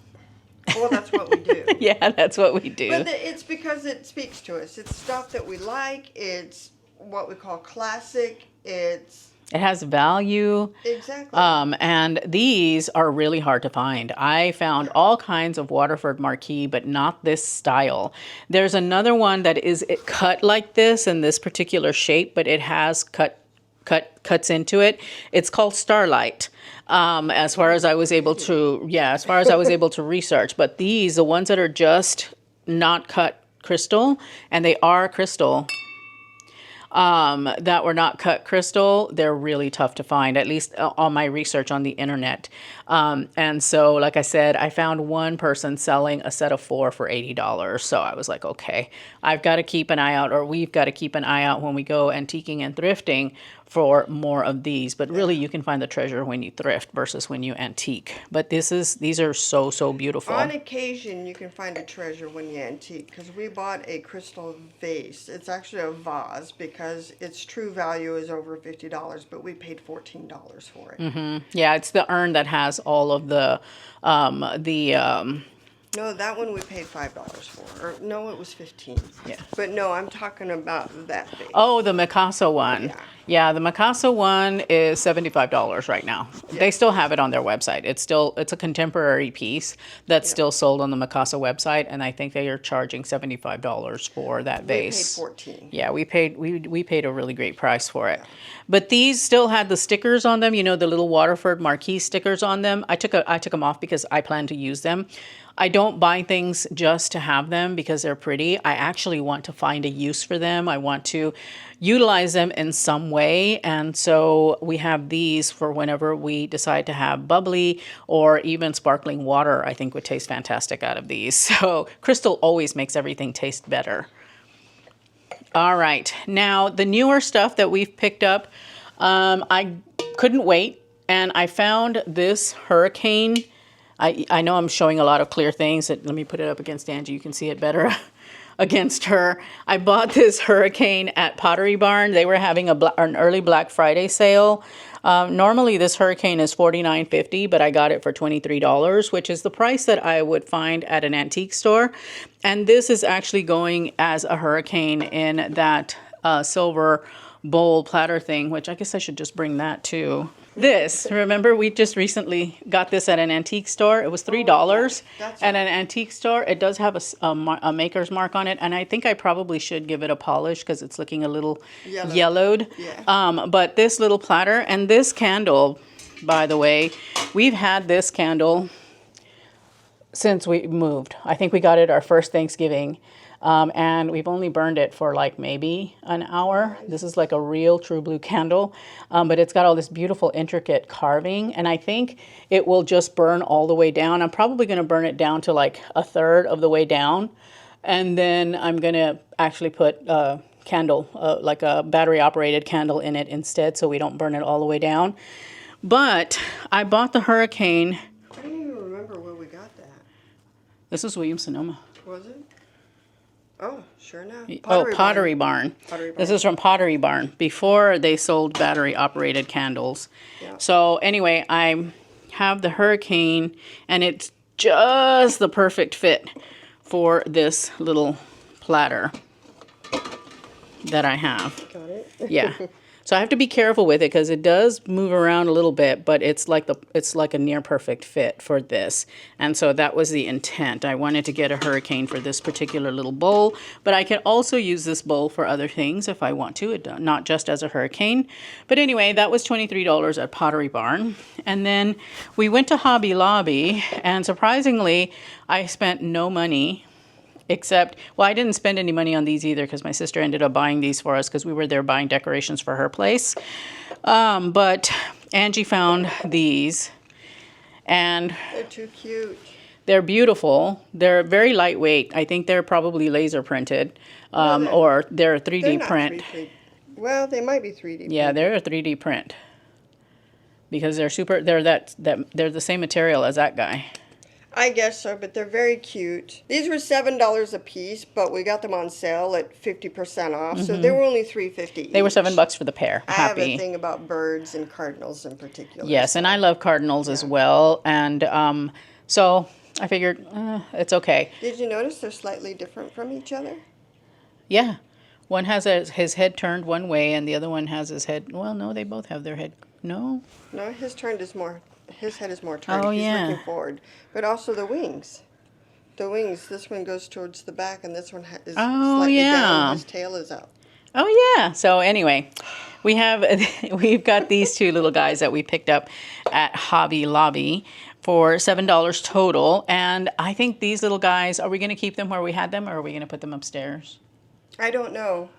Well, that's what we do. Yeah, that's what we do. But it's because it speaks to us. It's stuff that we like. It's what we call classic. It has value. Exactly. And these are really hard to find. I found all kinds of Waterford marquee, but not this style. There's another one that is cut like this in this particular shape, but it has cuts into it. It's called Starlight. As far as I was able to, research. But these, the ones that are just not cut crystal, and they are crystal, that were not cut crystal, they're really tough to find, at least on my research on the internet. And so, like I said, I found one person selling a set of 4 for $80. So I was like, okay, I've got to keep an eye out, or we've got to keep an eye out when we go antiquing and thrifting for more of these. But really, you can find the treasure when you thrift versus when you antique. But these are so beautiful. On occasion, you can find a treasure when you antique, because we bought a crystal vase. It's actually a vase, because because its true value is over $50, but we paid $14 for it. Yeah, it's the urn that has all of the No, that one we paid $5 for. Or no, it was 15. Yeah. But no, I'm talking about that big. Oh, the Mikasa one. Yeah. Yeah, the Mikasa one is $75 right now. Yeah. They still have it on their website. It's a contemporary piece that's still sold on the Mikasa website, and I think they are charging $75 for that vase. We paid 14. Yeah, we paid a really great price for it. But these still had the stickers on them, you know, the little Waterford marquee stickers on them. I took them off because I plan to use them. I don't buy things just to have them because they're pretty. I actually want to find a use for them. I want to utilize them in some way. And so we have these for whenever we decide to have bubbly or even sparkling water, I think would taste fantastic out of these. So Crystal always makes everything taste better. All right. Now, the newer stuff that we've picked up, I couldn't wait. And I found this hurricane. I know I'm showing a lot of clear things. Let me put it up against Angie. You can see it better against her. I bought this hurricane at Pottery Barn. They were having an early Black Friday sale. Normally this hurricane is $49.50, but I got it for $23, which is the price that I would find at an antique store. And this is actually going as a hurricane in that silver bowl platter thing, which I guess I should just bring that too. This, remember, we just recently got this at an antique store. It was $3 at an antique store. It does have a maker's mark on it, and I think I probably should give it a polish because it's looking a little yellowed. Yeah. But this little platter and this candle, by the way, we've had this candle since we moved. I think we got it our first Thanksgiving. And we've only burned it for like maybe an hour. This is like a real true blue candle, but it's got all this beautiful intricate carving, and I think it will just burn all the way down. I'm probably going to burn it down to like a third of the way down, and then I'm going to actually put a candle, like a battery operated candle in it instead, so we don't burn it all the way down. But I bought the hurricane. I don't even remember where we got that. This is Williams-Sonoma. Was it? Oh, sure enough. Pottery Barn. This is from Pottery Barn, before they sold battery-operated candles. Yeah. So anyway, I have the hurricane, and it's just the perfect fit for this little platter that I have. Got it? Yeah. So I have to be careful with it because it does move around a little bit, but it's like a near perfect fit for this. And so that was the intent. I wanted to get a hurricane for this particular little bowl, but I can also use this bowl for other things if I want to, not just as a hurricane. But anyway, that was $23 at Pottery Barn. And then we went to Hobby Lobby, and surprisingly, I spent no money. Except, well, I didn't spend any money on these either because my sister ended up buying these for us because we were there buying decorations for her place. But Angie found these, and They're too cute. They're beautiful. They're very lightweight. I think they're probably laser printed, or they're a 3D print. Well, they might be 3D. Yeah, they're a 3D print because they're super. They're they're the same material as that guy. I guess so, but they're very cute. These were $7 a piece, but we got them on sale at 50% off, so they were only $3.50 They were $7 for the pair. I have a thing about birds and cardinals in particular. Yes, and I love cardinals as well, and so I figured it's okay. Did you notice they're slightly different from each other? Yeah, one has his head turned one way, and the other one has his head. Well, no, they both have their head. No, his head is more turned. Oh, He's yeah. looking forward. But also the wings. The wings, this one goes towards the back, and this one is slightly down. His tail is up. Oh, yeah. So anyway, we've got these two little guys that we picked up at Hobby Lobby for $7 total. And I think these little guys, are we going to keep them where we had them, or are we going to put them upstairs? I don't know.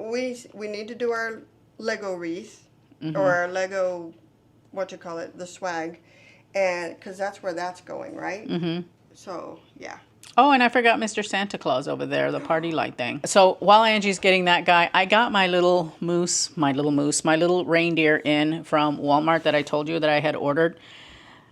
We need to do our Lego wreath, or our Lego, the swag, and because that's where that's going, right? Mm-hmm. So, yeah. Oh, and I forgot Mr. Santa Claus over there, the party light thing. So while Angie's getting that guy, I got my little reindeer in from Walmart that I told you that I had ordered.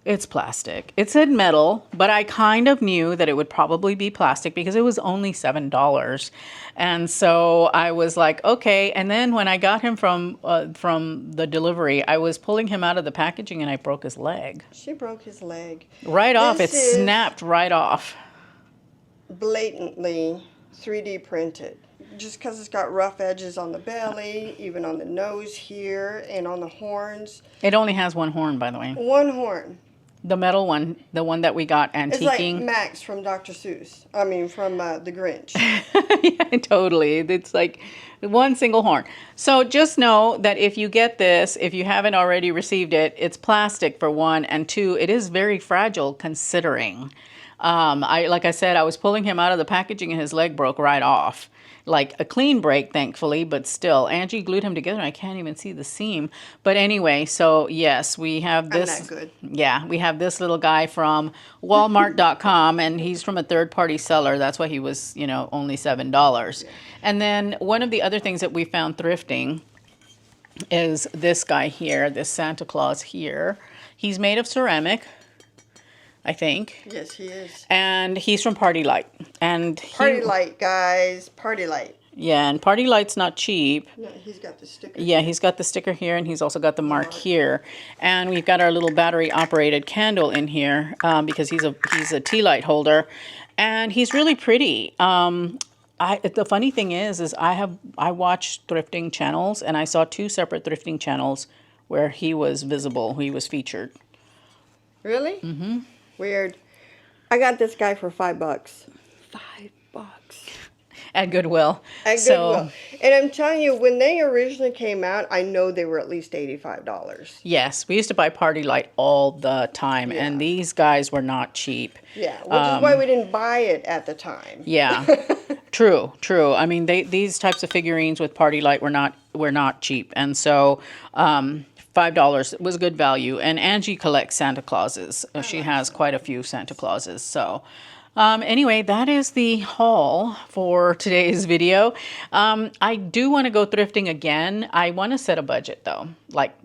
It's plastic. It said metal, but I kind of knew that it would probably be plastic because it was only $7. And so I was like, okay. And then when I got him from the delivery, I was pulling him out of the packaging and I broke his leg. She broke his leg. Right off. It This is snapped right off. blatantly 3D printed. Just because it's got rough edges on the belly, even on the nose here, and on the horns. It only has one horn, by the way. One horn. The metal one, the one that we got It's like antiquing. Max from Dr. Seuss. I mean, from The Grinch. Yeah, totally. It's like one single horn. So just know that if you get this, if you haven't already received it, it's plastic for one, and two, it is very fragile considering. Like I said, I was pulling him out of the packaging and his leg broke right off. Like a clean break, thankfully, but still, Angie glued him together. I can't even see the seam. But anyway, so yes, we have this. I'm not good. Yeah, we have this little guy from Walmart.com, and he's from a third-party seller. That's why he was, only $7. Yeah. And then one of the other things that we found thrifting is this guy here, this Santa Claus here. He's made of ceramic, I think. Yes, he is. And he's from Party Light. And Party Light, guys. Party Light. Yeah, and Party Light's not cheap. No, he's got the sticker. Yeah, he's got the sticker here, and he's also got the mark here. And we've got our little battery-operated candle in here because he's a tea light holder. And he's really pretty. The funny thing is I watch thrifting channels, and I saw 2 separate thrifting channels where he was visible. He was featured. Really? Mm-hmm. Weird. I got this guy for $5. $5. At Goodwill. At Goodwill. And I'm telling you, when they originally came out, I know they were at least $85. Yes, we used to buy Party Light all the time, and these guys were not cheap. Yeah, which is why we didn't buy it at the time. Yeah, true. I mean, these types of figurines with Party Light were not cheap, and so $5 was good value. And Angie collects Santa Clauses. She has quite a few Santa Clauses, so. Anyway, that is the haul for today's video. I do want to go thrifting again. I want to set a budget though, like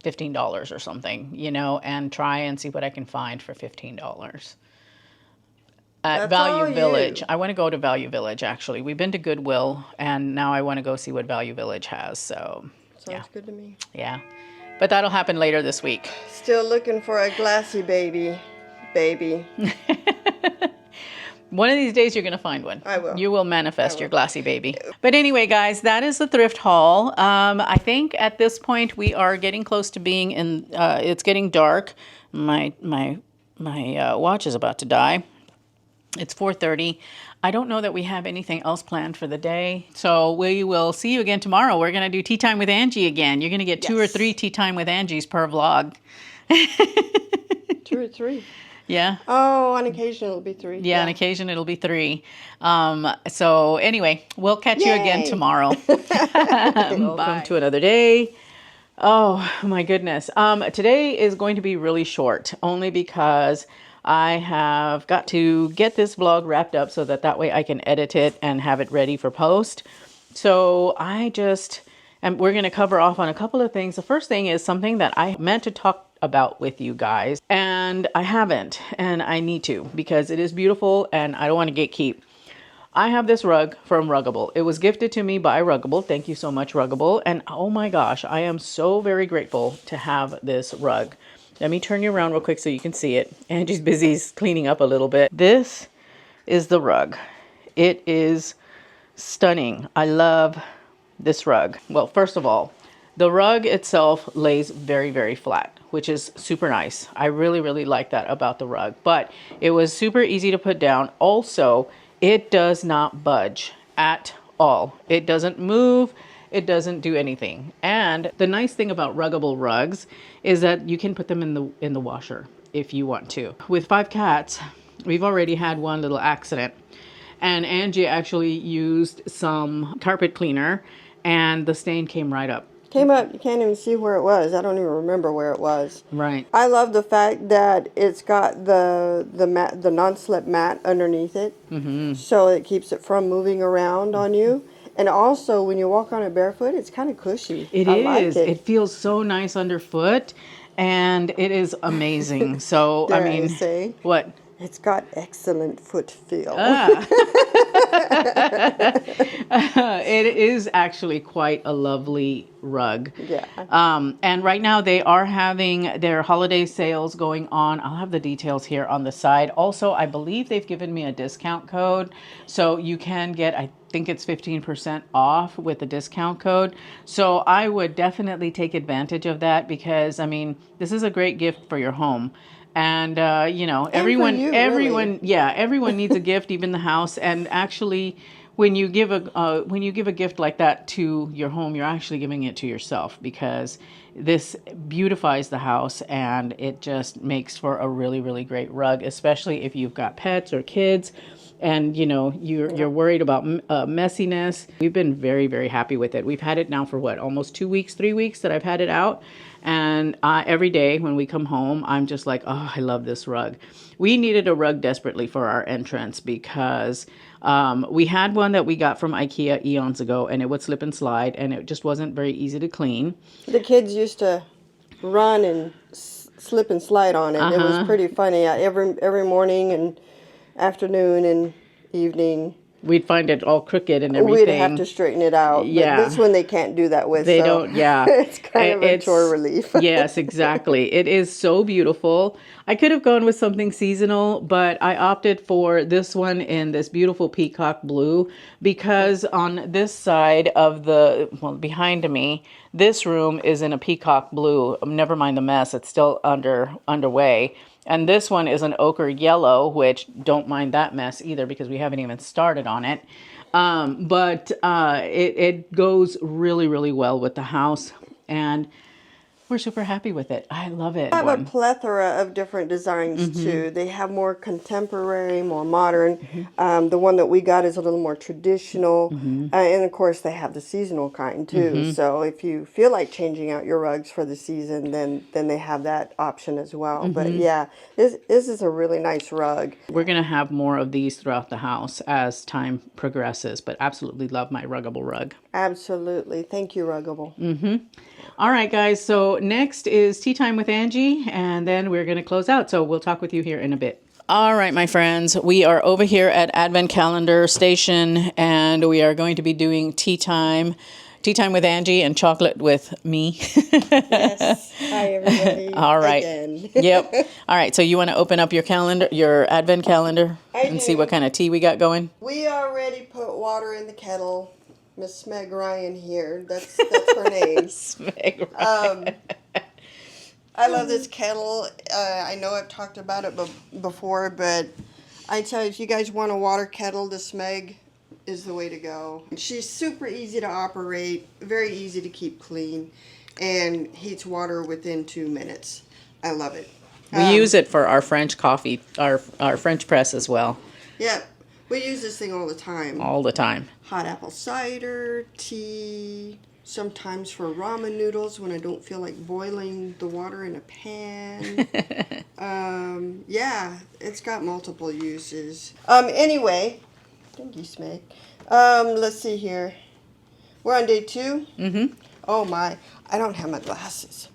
$15 or something, and try and see what I can find for $15. At Value Village. I want to go to Value Village, actually. We've been to Goodwill, and now I want to go see what Value Village has. So, Sounds good to me. Yeah. But that'll happen later this week. Still looking for a glassy baby. One of these days, you're going to find one. I will. You will manifest your glassy baby. But anyway, guys, that is the thrift haul. I think at this point, we are getting close to being in, it's getting dark. My watch is about to die. It's 4:30. I don't know that we have anything else planned for the day. So we will see you again tomorrow. We're going to do Tea Time with Angie again. You're going to get 2 or 3 Tea Time with Angies per vlog. 2 or 3. Yeah. Oh, on occasion it'll be 3. Yeah, on occasion it'll be 3. So anyway, we'll catch you again tomorrow. Welcome to another day. Oh my goodness. Today is going to be really short, only because I have got to get this vlog wrapped up so that way I can edit it and have it ready for post. So we're going to cover off on a couple of things. The first thing is something that I meant to talk about with you guys, and I haven't, and I need to, because it is beautiful and I don't want to gatekeep. I have this rug from Ruggable. It was gifted to me by Ruggable. Thank you so much, Ruggable. And oh my gosh, I am so very grateful to have this rug. Let me turn you around real quick so you can see it. Angie's busy cleaning up a little bit. This is the rug. It is stunning. I love this rug. Well, first of all, the rug itself lays very, very flat, which is super nice. I really, really like that about the rug, but it was super easy to put down. Also, it does not budge at all. It doesn't move. It doesn't do anything. And the nice thing about Ruggable rugs is that you can put them in the washer if you want to. With 5 cats, we've already had one little accident, and Angie actually used some carpet cleaner and the stain came right up. Came up, you can't even see where it was. I don't even remember where it was. Right. I love the fact that it's got the non-slip mat underneath it, so it keeps it from moving around on you. And also, when you walk on it barefoot, it's kind of cushy. It is. It feels so nice underfoot. and it is amazing. So, I Dare I mean, say, what? it's got excellent foot feel. Ah. It is actually quite a lovely rug. Yeah. And right now they are having their holiday sales going on. I'll have the details here on the side. Also, I believe they've given me a discount code. So you can get, I think it's 15% off with the discount code. So I would definitely take advantage of that because, I mean, this is a great gift for your home. And you know, everyone, you, everyone, really. yeah, everyone needs a gift, even the house. And actually, when you give a gift like that to your home, you're actually giving it to yourself because this beautifies the house and it just makes for a really, really great rug, especially if you've got pets or kids. And you know you're worried about messiness. We've been very, very happy with it. We've had it now for what, almost 2 weeks, 3 weeks that I've had it out, and every day when we come home, I'm just like, oh, I love this rug. We needed a rug desperately for our entrance because we had one that we got from IKEA eons ago, and it would slip and slide, and it just wasn't very easy to clean. The kids used to run and slip and slide on it. It was pretty funny. Every morning and afternoon and evening, We'd find it all crooked and we'd have everything. to straighten it out. Yeah. But this one they can't do that with. They so don't, yeah. it's kind of a It's chore relief. Yes, exactly. It is so beautiful. I could have gone with something seasonal, but I opted for this one in this beautiful peacock blue because on this side of behind me, this room is in a peacock blue. Never mind the mess, it's still underway. And this one is an ochre yellow, which don't mind that mess either because we haven't even started on it. But it goes really, really well with the house, and we're super happy with it. I love it. They have a plethora of different designs too. They have more contemporary, more modern. The one that we got is a little more traditional. And of course they have the seasonal kind too. So if you feel like changing out your rugs for the season, then they have that option as well. But yeah, this is a really nice rug. We're going to have more of these throughout the house as time progresses, but absolutely love my Ruggable rug. Absolutely. Thank you, Ruggable. All right, guys. So next is tea time with Angie, and then we're going to close out. So we'll talk with you here in a bit. All right, my friends. We are over here at Advent Calendar Station, and we are going to be doing tea time. Tea time with Angie and chocolate with me. Yes. Hi, everybody. All right. Again. Yep. All right. So you want to open up your calendar, your Advent calendar, and see what kind of tea we got going? We already put water in the kettle. Miss Meg Ryan here. That's her name. Meg Ryan. I love this kettle. I know I've talked about it before, but I tell you, if you guys want a water kettle, this Meg is the way to go. She's super easy to operate, very easy to keep clean, and heats water within 2 minutes. I love it. We use it for our French coffee, our French press as well. Yeah, we use this thing all the time. All the time. Hot apple cider, tea, sometimes for ramen noodles when I don't feel like boiling the water in a pan. Yeah, it's got multiple uses. Anyway, thank you, Smeg. Let's see here. We're on day 2? Oh my, I don't have my glasses.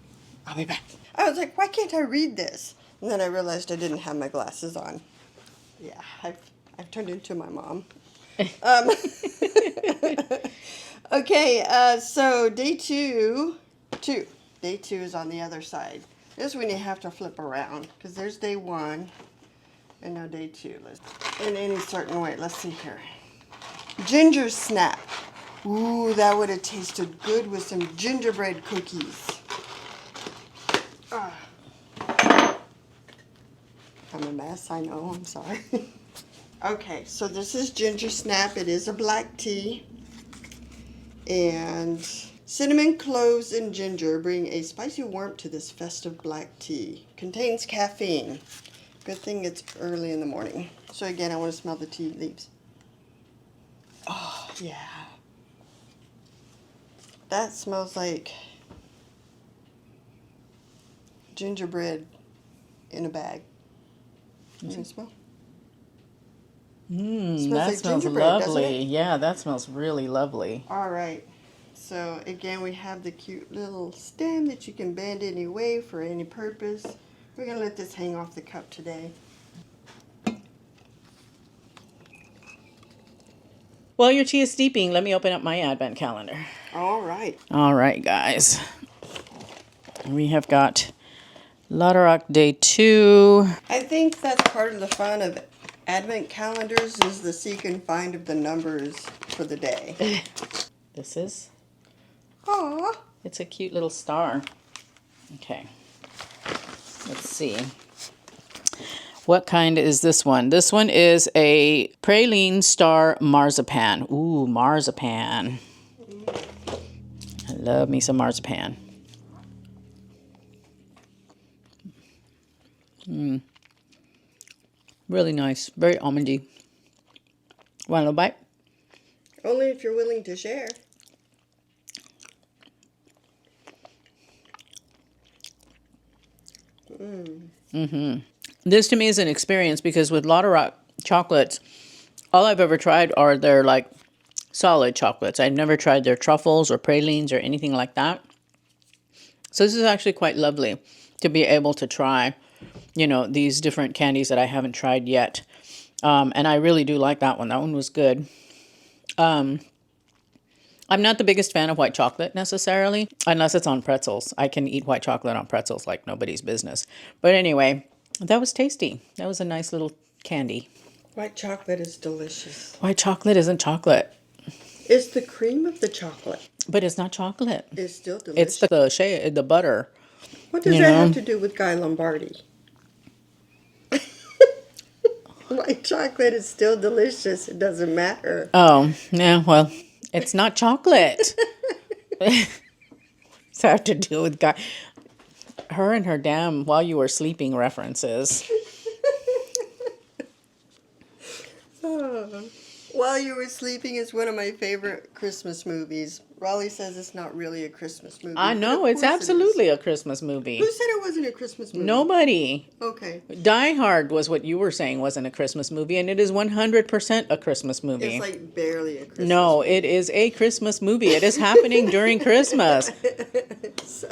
I'll be back. I was like, why can't I read this? And then I realized I didn't have my glasses on. Yeah, I've turned into my mom. Okay, so day 2. Day 2 is on the other side. This one you have to flip around because there's day 1 and now day 2. In any certain way. Let's see here. Ginger snap. Ooh, that would have tasted good with some gingerbread cookies. I'm a mess, I know, I'm sorry. Okay, so this is ginger snap. It is a black tea. And cinnamon, cloves, and ginger bring a spicy warmth to this festive black tea. Contains caffeine. Good thing it's early in the morning. So again, I want to smell the tea leaves. Oh, yeah. That smells like gingerbread in a bag. You can smell? That like smells gingerbread, doesn't lovely. it? Yeah, that smells really lovely. All right. So again, we have the cute little stem that you can bend any way for any purpose. We're gonna let this hang off the cup today. While your tea is steeping, let me open up my advent calendar. All right. All right, guys. We have got Ladorock Day 2. I think that's part of the fun of advent calendars is the seek and find of the numbers for the day. This is, Aww. it's a cute little star. Okay. Let's see. What kind is this one? This one is a praline star marzipan. Ooh, marzipan. I love me some marzipan. Really nice. Very almondy. Want a little bite? Only if you're willing to share. This to me is an experience because with Ladorock chocolates, all I've ever tried are their like solid chocolates. I've never tried their truffles or pralines or anything like that. So this is actually quite lovely to be able to try, you know, these different candies that I haven't tried yet. And I really do like that one. That one was good. I'm not the biggest fan of white chocolate necessarily, unless it's on pretzels. I can eat white chocolate on pretzels like nobody's business. But anyway, that was tasty. That was a nice little candy. White chocolate is delicious. White chocolate isn't chocolate. It's the cream of the chocolate. But it's not chocolate. It's still delicious. It's the butter. What does that have to do with Guy Lombardi? White chocolate is still delicious. It doesn't matter. Oh, yeah, well, it's not chocolate. It's have to do with her and her damn while you were sleeping references. While You Were Sleeping is one of my favorite Christmas movies. Raleigh says it's not really a Christmas movie. I know, it's absolutely a Christmas movie. Who said it wasn't a Christmas movie? Nobody. Okay. Die Hard was what you were saying wasn't a Christmas movie, and it is 100% a Christmas movie. It's like barely a Christmas No, movie. it is a Christmas movie. It is happening during Christmas. So,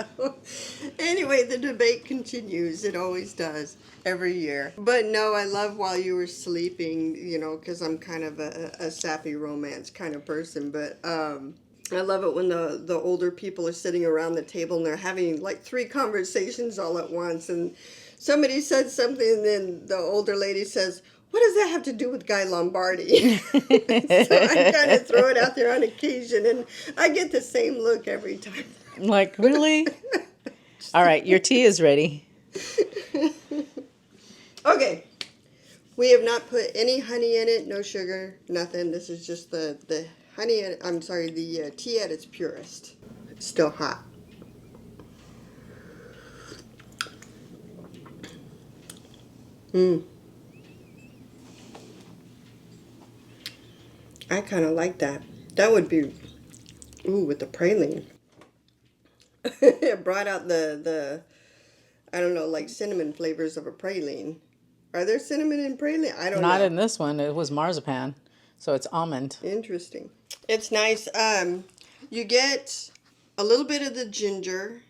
anyway, the debate continues. It always does. Every year. But no, I love While You Were Sleeping, you know, because I'm kind of a sappy romance kind of person. But I love it when the older people are sitting around the table and they're having like 3 conversations all at once. And somebody said something and then the older lady says, "What does that have to do with Guy Lombardi?" So I kind of throw it out there on occasion and I get the same look every time. Like, really? All right, your tea is ready. Okay, we have not put any honey in it, no sugar, nothing. This is just the honey, the tea at its purest. It's still hot. I kind of like that. That would be, with the praline. It brought out the I don't know, like cinnamon flavors of a praline. Are there cinnamon in praline? I don't know. Not in this one. It was marzipan, so it's almond. Interesting. It's nice. You get a little bit of the ginger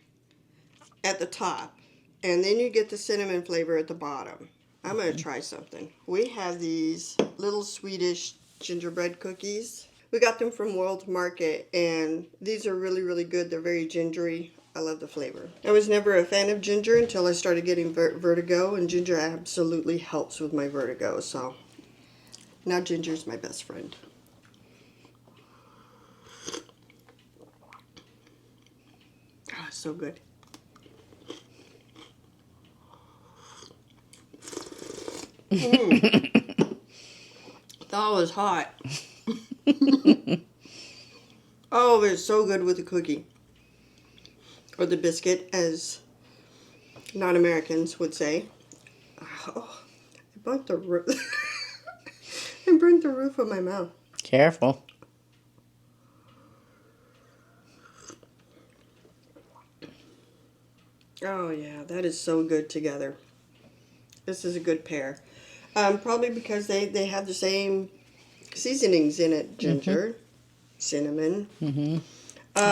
at the top, and then you get the cinnamon flavor at the bottom. I'm going to try something. We have these little Swedish gingerbread cookies. We got them from World Market, and these are really, really good. They're very gingery. I love the flavor. I was never a fan of ginger until I started getting vertigo, and ginger absolutely helps with my vertigo. So now ginger's my best friend. Oh, so good. That was hot. Oh, it's so good with the cookie. Or the biscuit, as non-Americans would say. Oh, I burnt the roof. I burnt the roof of my mouth. Careful. Oh yeah, that is so good together. This is a good pair. Probably because they have the same seasonings in it. Ginger, cinnamon.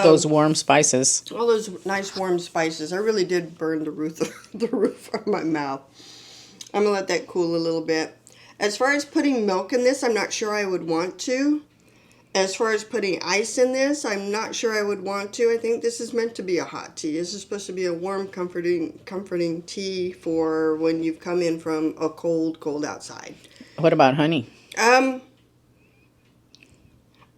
Those warm spices. All those nice warm spices. I really did burn the roof of my mouth. I'm going to let that cool a little bit. As far as putting milk in this, I'm not sure I would want to. As far as putting ice in this, I'm not sure I would want to. I think this is meant to be a hot tea. This is supposed to be a warm, comforting tea for when you've come in from a cold What outside. about honey?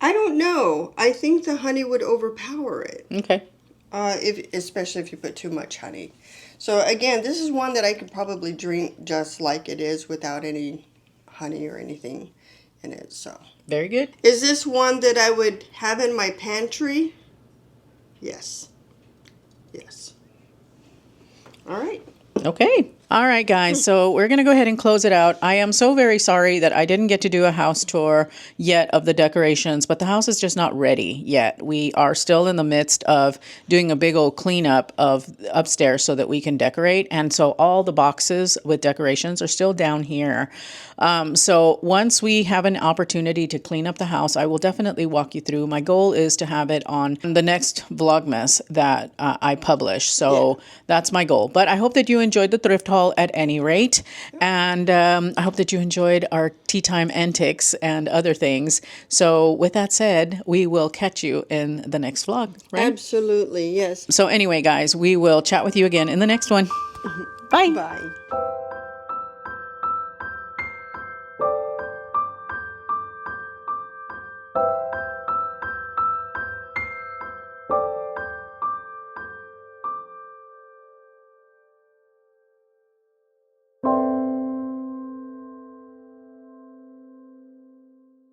I don't know. I think the honey would overpower it. Okay. Especially if you put too much honey. So again, this is one that I could probably drink just like it is without any honey or anything in it. So Very good. is this one that I would have in my pantry? Yes. Yes. All right. Okay. All right, guys. So we're going to go ahead and close it out. I am so very sorry that I didn't get to do a house tour yet of the decorations, but the house is just not ready yet. We are still in the midst of doing a big old cleanup of upstairs so that we can decorate. And so all the boxes with decorations are still down here. So once we have an opportunity to clean up the house, I will definitely walk you through. My goal is to have it on the next Vlogmas that I publish. So that's my goal. But I hope that you enjoyed the thrift haul at any rate. And I hope that you enjoyed our tea time antics and other things. So with that said, we will catch you in the next vlog, right? Absolutely, yes. So anyway, guys, we will chat with you again in the next one. Bye. Bye.